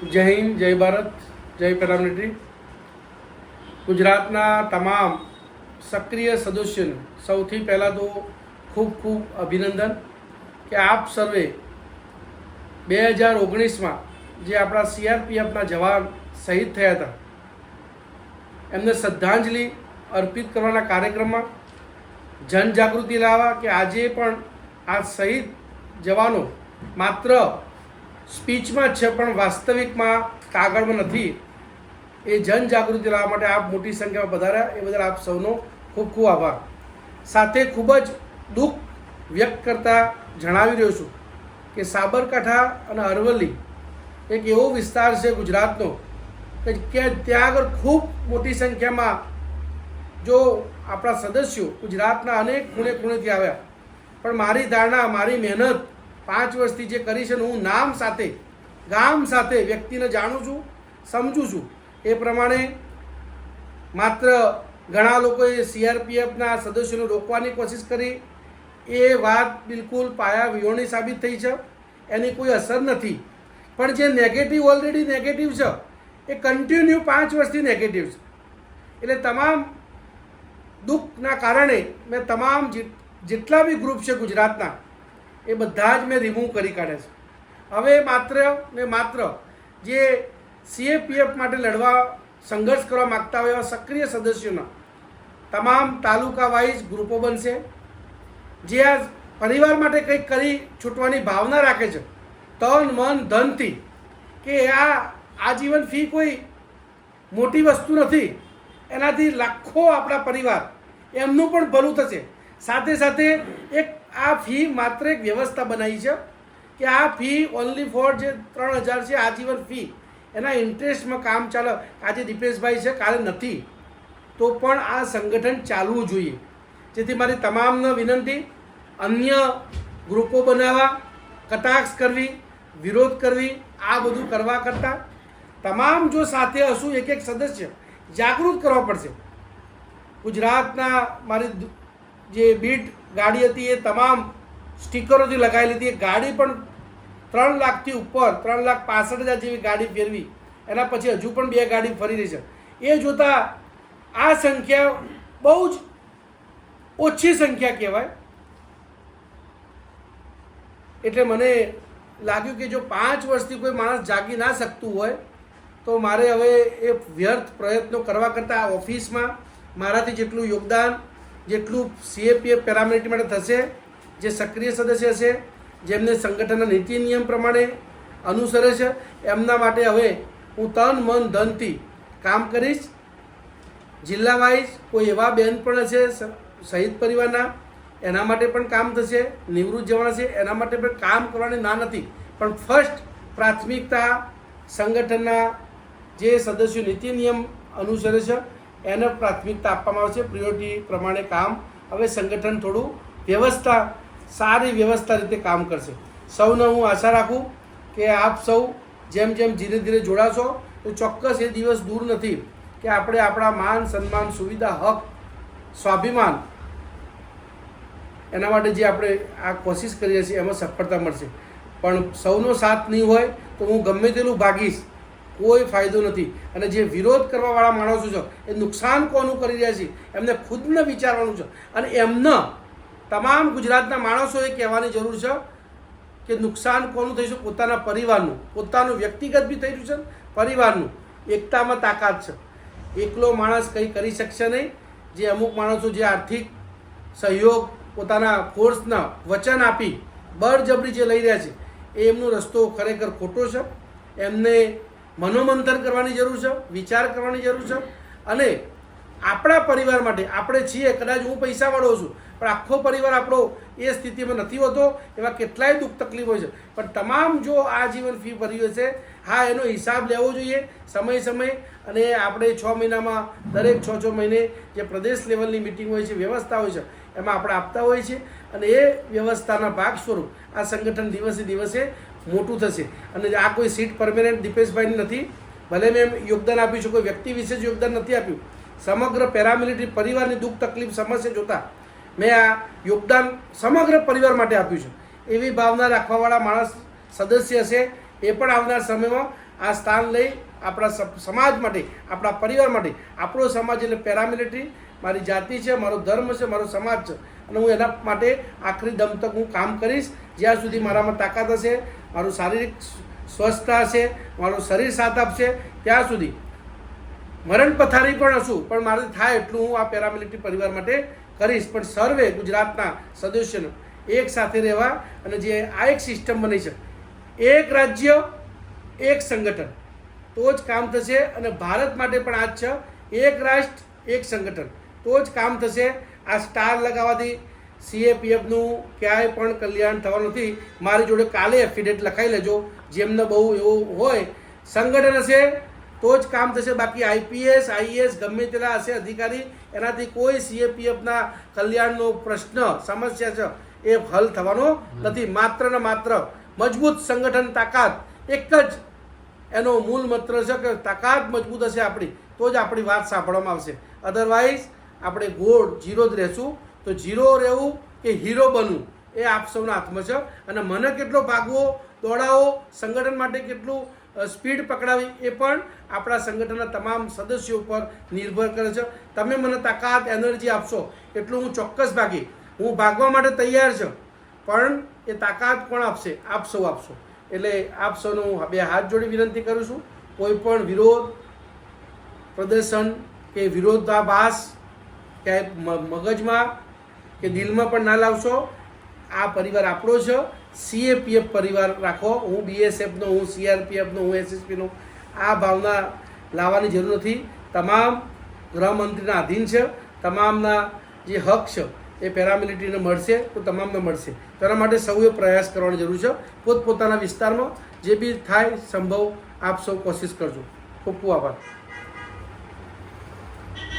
જય હિન્દ, જય ભારત, જય પેરામિલિટરી. ગુજરાતના તમામ સક્રિય સદસ્યોને સૌથી પહેલાં તો ખૂબ ખૂબ અભિનંદન કે આપ સર્વે 2019માં જે આપણા સીઆરપીએફના જવાન શહીદ થયા હતા એમને શ્રદ્ધાંજલિ અર્પિત કરવાના કાર્યક્રમમાં જનજાગૃતિ લાવવા કે આજે પણ આ શહીદ જવાનો માત્ર સ્પીચમાં જ છે પણ વાસ્તવિકમાં કાગળમાં નથી. એ જનજાગૃતિ લાવવા માટે આપ મોટી સંખ્યામાં પધાર્યા એ બદલ આપ સૌનો ખૂબ ખૂબ આભાર. સાથે ખૂબ જ દુઃખ વ્યક્ત કરતા જણાવી રહ્યો છું કે સાબરકાંઠા અને અરવલ્લી એક એવો વિસ્તાર છે ગુજરાતનો કે ત્યાં આગળ ખૂબ મોટી સંખ્યામાં જો આપણા સદસ્યો ગુજરાતના અનેક ખૂણે ખૂણેથી આવ્યા, પણ મારી ધારણા, મારી મહેનત 5 વર્ષથી જે કરી છે ને હું નામ સાથે, ગામ સાથે વ્યક્તિને જાણું છું, સમજું છું. એ પ્રમાણે માત્ર ઘણા લોકોએ સીઆરપીએફના સદસ્યોને રોકવાની કોશિશ કરી, એ વાત બિલકુલ પાયા વિહોણી સાબિત થઈ છે. એની કોઈ અસર નથી. પણ જે નેગેટિવ, ઓલરેડી નેગેટિવ છે એ કન્ટિન્યુ 5 વર્ષથી નેગેટિવ છે. એટલે તમામ દુઃખના કારણે મેં તમામ જેટલા બી ગ્રુપ છે ગુજરાતના એ બધા જ મેં રિમૂવ કરી કાઢ્યા છે. હવે માત્ર ને માત્ર જે સીએપીએફ માટે લડવા, સંઘર્ષ કરવા માગતા હોય એવા સક્રિય સદસ્યોના તમામ તાલુકા વાઇઝ ગ્રુપો બનશે, જે આ પરિવાર માટે કંઈક કરી છૂટવાની ભાવના રાખે છે તન મન ધનથી, કે આ આજીવન ફી કોઈ મોટી વસ્તુ નથી, એનાથી લાખો આપણા પરિવાર એમનું પણ ભલું થશે. સાથે સાથે એક આ ફી માત્ર એક વ્યવસ્થા બનાવી છે કે આ ફી ઓનલી ફોર જે 3000 છે આજીવન ફી, એના ઇન્ટરેસ્ટમાં કામ ચાલે. આજે દીપેશભાઈ છે, કાલે નથી, તો પણ આ સંગઠન ચાલવું જોઈએ. જેથી મારી તમામને વિનંતી, અન્ય ગ્રુપો બનાવવા, કટાક્ષ કરવી, વિરોધ કરવી, આ બધું કરવા કરતાં તમામ જો સાથે હશું, એક એક સદસ્ય જાગૃત કરવા પડશે. ગુજરાતના મારી જે બીટ ગાડી હતી એ તમામ સ્ટીકરોથી લગાવેલી હતી. એ ગાડી પણ 3 લાખથી ઉપર, 3,65,000 જેવી ગાડી ફેરવી, એના પછી હજુ પણ 2 ગાડી ફરી રહી છે. એ જોતાં આ સંખ્યા બહુ જ ઓછી સંખ્યા કહેવાય. એટલે મને લાગ્યું કે જો 5 વર્ષથી કોઈ માણસ જાગી ના શકતું હોય તો મારે હવે એ વ્યર્થ પ્રયત્નો કરવા કરતાં ઓફિસમાં મારાથી જેટલું યોગદાન, જેટલું સીએપીએફ પેરામિલિટરી માટે થશે, જે સક્રિય સદસ્ય છે, જેમને સંગઠનના નીતિ નિયમ પ્રમાણે અનુસરે છે, એમના માટે હવે હું તન મન ધનથી કામ કરીશ. જિલ્લા વાઇઝ કોઈ એવા બેન પણ હશે શહીદ પરિવારના, એના માટે પણ કામ થશે. નિવૃત્ત જવાના છે એના માટે પણ કામ કરવાની ના નથી, પણ ફર્સ્ટ પ્રાથમિકતા સંગઠનના જે સદસ્યો નીતિ નિયમ અનુસરે છે એને પ્રાથમિકતા આપવામાં આવશે. પ્રિયોરિટી પ્રમાણે કામ હવે સંગઠન થોડું વ્યવસ્થા, સારી વ્યવસ્થા રીતે કામ કરશે. સૌને હું આશા રાખું કે આપ સૌ જેમ જેમ ધીરે ધીરે જોડાશો તો ચોક્કસ એ દિવસ દૂર નથી કે આપણે આપણા માન, સન્માન, સુવિધા, હક, સ્વાભિમાન, એના માટે જે આપણે આ કોશિશ કરીએ છીએ એમાં સફળતા મળશે. પણ સૌનો સાથ નહીં હોય તો હું ગમે તેટલું ભાગીશ, કોઈ ફાયદો નથી. અને જે વિરોધ કરવાવાળા માણસો છે એ નુકસાન કોનું કરી રહ્યા છે એમને ખુદને વિચારવાનું છે. અને એમને તમામ ગુજરાતના માણસોએ કહેવાની જરૂર છે કે નુકસાન કોનું થયું છે? પોતાના પરિવારનું, પોતાનું વ્યક્તિગત બી થઈ રહ્યું છે, પરિવારનું. એકતામાં તાકાત છે. એકલો માણસ કંઈ કરી શકશે નહીં. જે અમુક માણસો જે આર્થિક સહયોગ પોતાના ફોર્સના વચન આપી બળજબરી જે લઈ રહ્યા છે એ એમનો રસ્તો ખરેખર ખોટો છે. એમને મનોમંથન કરવાની જરૂર છે, વિચાર કરવાની જરૂર છે. અને આપણા પરિવાર માટે આપણે છીએ, કદાચ હું પૈસાવાળો છું પણ આખો પરિવાર આપણો એ સ્થિતિમાં નથી હોતો. એવા કેટલાય દુઃખ તકલીફ હોય છે. પણ તમામ જો આજીવન ફી ભરી હશે, હા, એનો હિસાબ લેવો જોઈએ સમય સમય. અને આપણે 6 મહિનામાં દરેક 6 મહિને જે પ્રદેશ લેવલની મિટિંગ હોય છે, વ્યવસ્થા હોય છે, એમાં આપણે આપતા હોઈએ છીએ. અને એ વ્યવસ્થાના ભાગ સ્વરૂપ આ સંગઠન દિવસે દિવસે મોટું થશે. અને આ કોઈ સીટ પરમેનન્ટ દીપેશભાઈની નથી. ભલે મેં યોગદાન આપ્યું છે, કોઈ વ્યક્તિ વિશે જ યોગદાન નથી આપ્યું. સમગ્ર પેરામિલિટરી પરિવારની દુઃખ તકલીફ સમસ્યા જોતા મેં આ યોગદાન સમગ્ર પરિવાર માટે આપ્યું છે. એવી ભાવના રાખવાવાળા માણસ સદસ્ય છે એ પણ આવનાર સમયમાં આ સ્થાન લઈ આપણા સમાજ માટે, આપણા પરિવાર માટે. આપણો સમાજ એટલે પેરામિલિટરી મારી જાતિ છે, મારો ધર્મ છે, મારો સમાજ છે, અને હું એના માટે આખરી દમ તક હું કામ કરીશ. જ્યાં સુધી મારામાં તાકાત હશે, મારું શારીરિક સ્વસ્થતા હશે, મારું શરીર સાથ આપશે, ત્યાં સુધી મરણ પથારી પણ હશું, પણ મારે થાય એટલું હું આ પેરામિલિટરી પરિવાર માટે કરીશ. પણ સર્વે ગુજરાતના સદસ્યોનો એક સાથે રહેવા, અને જે આ એક સિસ્ટમ બની છે, એક રાજ્ય એક સંગઠન, તો જ કામ થશે. અને ભારત માટે પણ આ જ છે, એક રાષ્ટ્ર એક સંગઠન, તો જ કામ થશે. આ સ્ટાર લગાવવાથી CAPFનું ક્યાંય પણ કલ્યાણ થવાનું નથી. મારી જોડે કાલે એફિડેવિટ લખાઈ લેજો. જેમને બહુ એવું હોય, સંગઠન હશે તો જ કામ થશે. બાકી IPS IAS ગમે તેના હશે અધિકારી, એનાથી કોઈ CAPFના કલ્યાણનો પ્રશ્ન સમસ્યા છે એ હલ થવાનો નથી. માત્ર ને માત્ર મજબૂત સંગઠન તાકાત એક જ એનો મૂળ મંત્ર છે કે તાકાત મજબૂત હશે આપણી, તો જ આપણી વાત સાંભળવામાં આવશે. અધરવાઇઝ આપણે ગોળ ઝીરો જ રહેશું. તો ઝીરો રહેવું કે હીરો બનવું એ આપ સૌના હાથમાં છે. અને મને કેટલો ભાગવો, દોડાવો, સંગઠન માટે કેટલું સ્પીડ પકડાવી, એ પણ આપણા સંગઠનના તમામ સદસ્યો ઉપર નિર્ભર કરે છે. તમે મને તાકાત એનર્જી આપશો એટલું હું ચોક્કસ ભાગી. હું ભાગવા માટે તૈયાર છું, પણ એ તાકાત કોણ આપશે? આપ સૌ આપશો. એટલે આપ સૌને હું બે હાથ જોડી વિનંતી કરું છું, કોઈ પણ વિરોધ પ્રદર્શન કે વિરોધાભાસ ક્યાંય મગજમાં કે દિલમાં પણ ના લાવશો. આ પરિવાર આપણો છે. CAPF પરિવાર રાખો. હું BSFનો, હું CRPFનો, હું SSPનો, આ ભાવના લાવવાની જરૂર નથી. તમામ ગૃહમંત્રીના અધીન છે. તમામના જે હક છે એ પેરામિલિટરીને મળશે તો તમામને મળશે. તેના માટે સૌએ પ્રયાસ કરવાની જરૂર છે. પોતપોતાના વિસ્તારમાં જે બી થાય સંભવ આપ સૌ કોશિશ કરજો. ખૂબ ખૂબ આભાર.